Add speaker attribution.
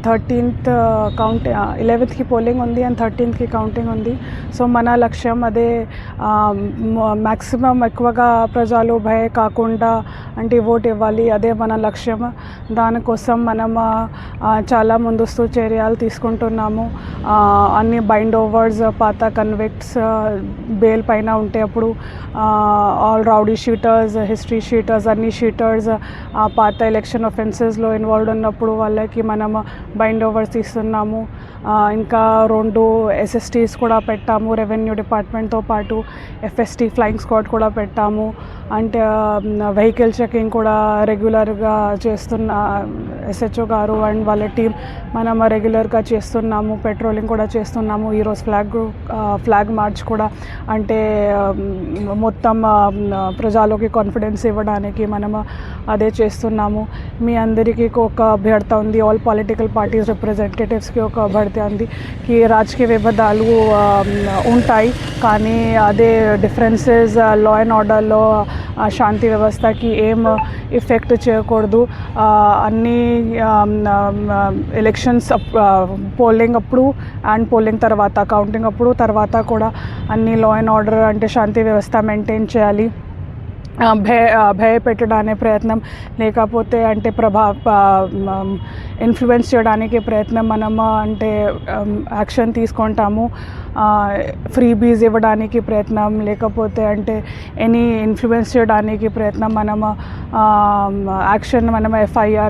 Speaker 1: 13th count 11th polling ఉంది and 13th counting ఉంది. So మన లక్ష్యం అదే, మ్యాక్సిమం ఎక్కువగా ప్రజలు భయ కాకుండా అంటే ఓట్ ఇవ్వాలి, అదే మన లక్ష్యం. దానికోసం మనం చాలా ముందస్తు చర్యలు తీసుకుంటున్నాము. అన్ని బైండ్ ఓవర్స్, పాత కన్విక్ట్స్ బెయిల్ పైన ఉంటే అప్పుడు all rowdy sheeters, history sheeters, అన్ని షీటర్స్ పాత ఎలక్షన్ ఒఫెన్సెస్లో ఇన్వాల్వ్ ఉన్నప్పుడు వాళ్ళకి మనం బైండ్ ఓవర్స్ తీస్తున్నాము. ఇంకా 2 SSTs కూడా పెట్టాము, రెవెన్యూ డిపార్ట్మెంట్తో పాటు FST ఫ్లయింగ్ స్క్వాడ్ కూడా పెట్టాము. అంటే వెహికల్ చెకింగ్ కూడా రెగ్యులర్గా చేస్తున్న SHO గారు అండ్ వాళ్ళ టీం మనం రెగ్యులర్గా చేస్తున్నాము. పెట్రోలింగ్ కూడా చేస్తున్నాము. ఈరోజు ఫ్లాగ్ మార్చ్ కూడా, అంటే మొత్తం ప్రజలకి కాన్ఫిడెన్స్ ఇవ్వడానికి మనం అదే చేస్తున్నాము. మీ అందరికీ ఒక అభ్యర్థన ఉంది, ఆల్ పొలిటికల్ పార్టీస్ రిప్రజెంటేటివ్స్కి ఒక అభ్యర్థన ఉంది కి రాజకీయ వివాదాలు ఉంటాయి, కానీ అదే డిఫరెన్సెస్ లా అండ్ ఆర్డర్లో శాంతి వ్యవస్థకి ఏం ఎఫెక్ట్ చేయకూడదు. అన్ని ఎలక్షన్స్ పోలింగ్ అప్పుడు అండ్ పోలింగ్ తర్వాత, కౌంటింగ్ అప్పుడు తర్వాత కూడా అన్ని లా అండ్ ఆర్డర్ అంటే శాంతి వ్యవస్థ మెయింటైన్ చేయాలి. భయపెట్టడానికి ప్రయత్నం లేకపోతే అంటే ఇన్ఫ్లుయెన్స్ చేయడానికి ప్రయత్నం మనం అంటే యాక్షన్ తీసుకుంటాము. ఫ్రీబీస్ ఇవ్వడానికి ప్రయత్నం లేకపోతే అంటే ఎనీ ఇన్ఫ్లుయెన్స్ చేయడానికి ప్రయత్నం మనం యాక్షన్, మనం FIR